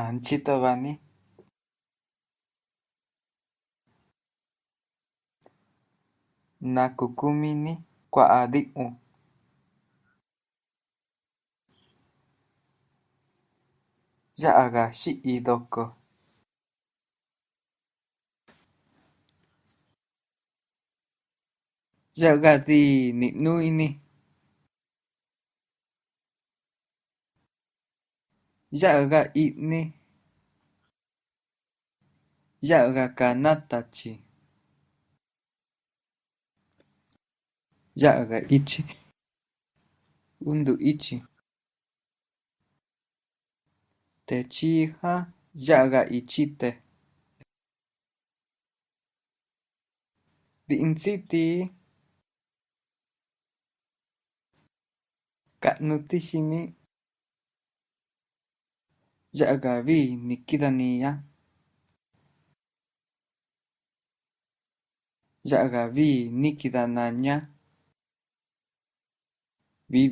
Anchito vani nakukumini kua'adi'u ya'aga xi'i doko ya'agadi ni'nuini ya'aga i'ni ya'aga kanatachi ya'aga ichi undu ichi techiha ya'aga ichite di'intsiti ka'nutixini ya'aga vi nikidaniya ya'aga vi nikidanaña vi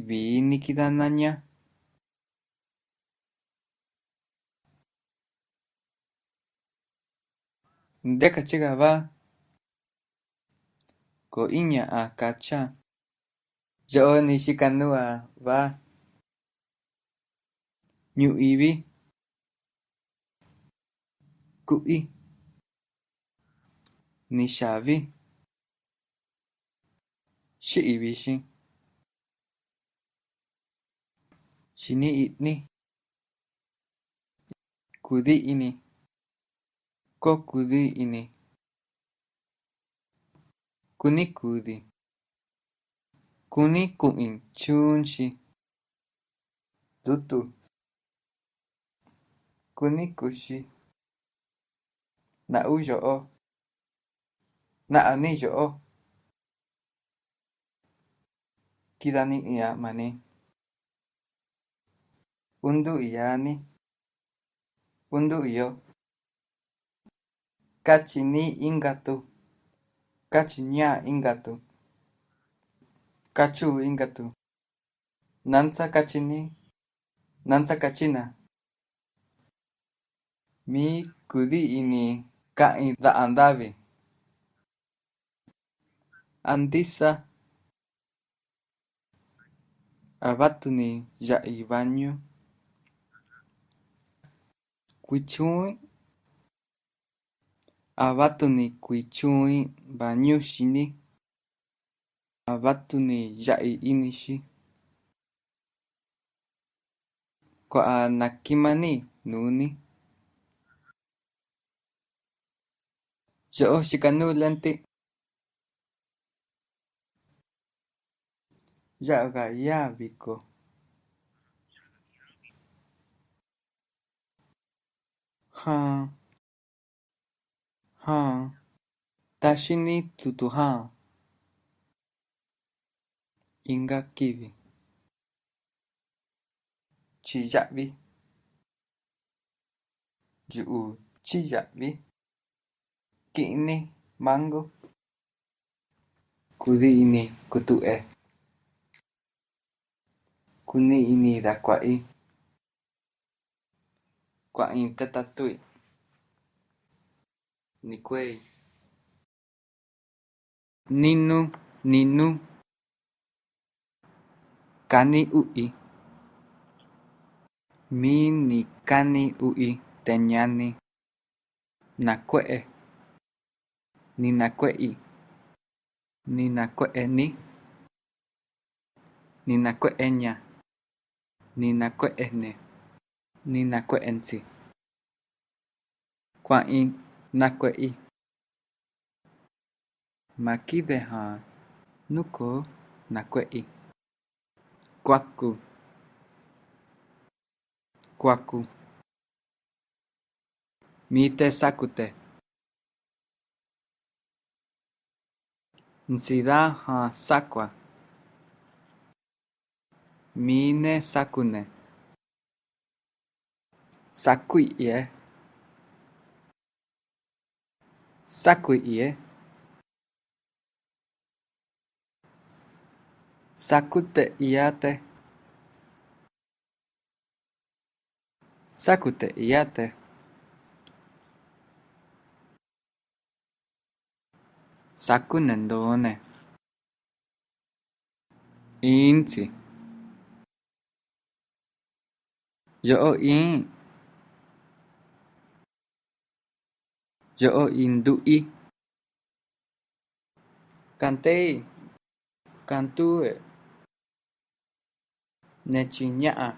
nikidanaña ndekachiga va ko iña a kacha yo'o nishikanua va ñu'ivi ku'i nixavi xi'ivixi xini'itni kudi'ini kokudi'ini kunikudi kuniku'in chunxi tutu kunikuxi na'u yo'o na'ani yo'o kidani'ia mani undu iyani undu iyo kachini ingatu kachiña ingatu kachu ingatu nansa kachini nansa kachina mi kudi'ini ka'i da'andavi andisa avatuni ya'i bañu kuichu'i avatuni kuichu'i bañuxini avatuni ya'i inixi kua'a nakimani nuni yo'o xikanulanti ya'aga yaviko jan taxini tutu jan inga kivi chiya'vi yu'u chiya'vi ki'ini mango kudi'ini kutu'e kuni'ini dakua'i kua'in tetatui nikuei ninu kani u'i mi ni kani u'i teñani nakue'e ni nakue'i ni nakue'eni ni nakue'eña ni nakue'ene ni nakue'ensi kua'in nakue'i makide jan nuko nakue'i kuaku mite sakute nsida jan sakua mine sakune sakui'ie sakute iate Sakute iate. Sakunen doone. Insi. Yo in. Yo indui. Cantei. Cantue. Nechiña'a.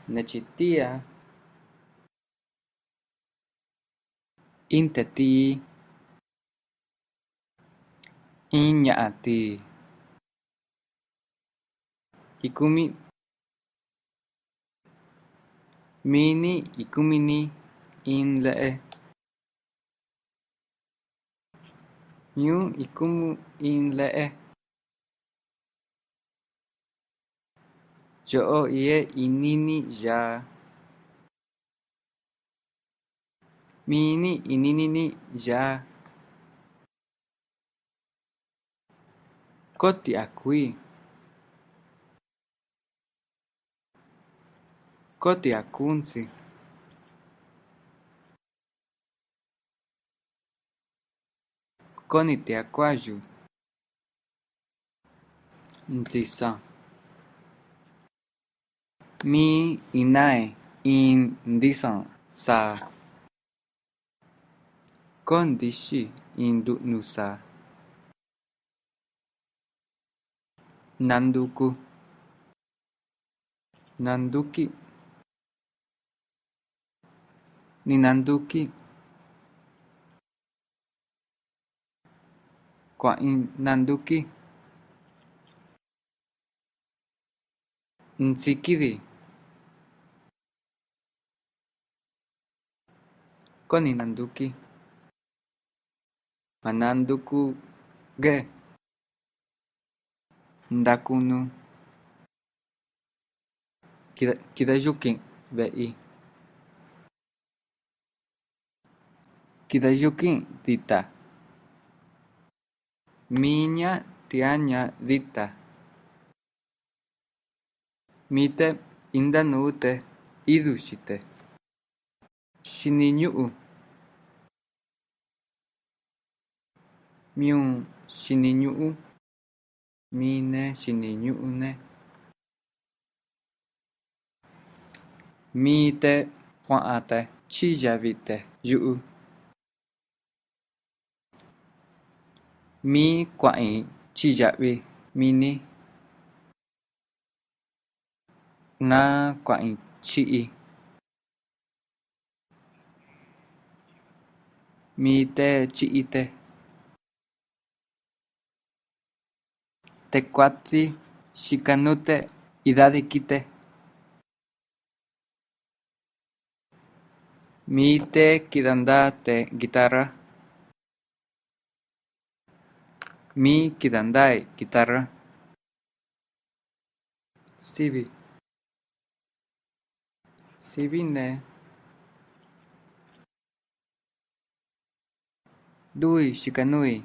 Nechitia. Inteti. Iña'ati. Ikumi. Mini ikumini in le'e. Ñu ikumu in le'e. Yo ie inini ya. Mini ininini ya. Koti akui. Koti akunsi. Koni te aquaju. Ntisa. Mi inae in ndisan sa. Kon dishi in nusa. Nanduku. Nanduki. Ni nanduki. Kwa in nanduki. Nsikidi. Koni nanduki. Mananduku ge. Ndakunu. Kidayuki bei. Kidayuki dita. Miña tiaña dita. Mite indanute idushite. Shininyu'u. Miun shininyu'u. Mine shininyu'une. Mite kua'ate chiyavite yu'u. Mi kua'i chiyavi mini. Na kua'i chi'i. Mite chi'ite. Tecuatzi xicanute idadikite. Mite kidandate guitarra. Mi kidandai guitarra. Sivi. Sivine. Dui shikanui.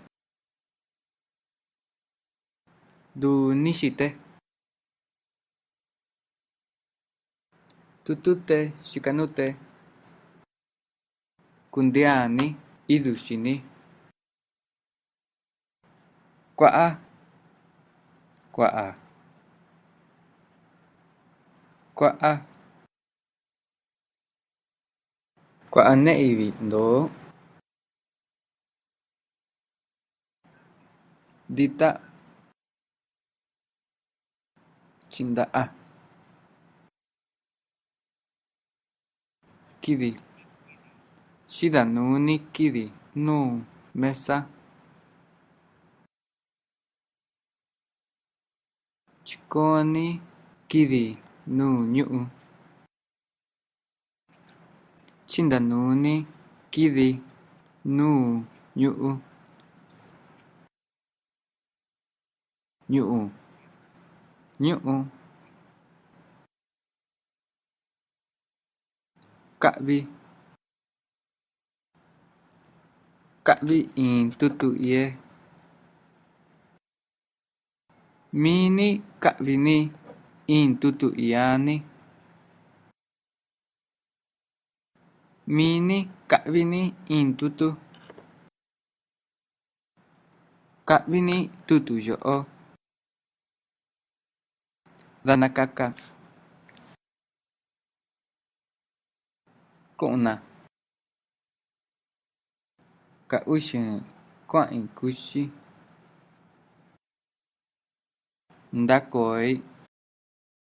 Du nishite. Tutute shikanute. Kundiani idushini. Kwa'a. Kwa'a. Kwa'a. Kwa'a ne'ivi ndo. Dita. Chinda'a. Kidi. Shidanuni kidi. Nu mesa. Chikoni kidi nu ñu'u. Chindanuni kidi nu ñu'u. Ñu'u. Ñu'u. Ka'vi. Ka'vi in tutu ie. Mini ka'vini in tutu iani. Mini ka'vini in tutu. Ka'vini tutu yo'o. Danakaka. Ku'na. Ka'uxin kua'in kuxi. Ndakoi.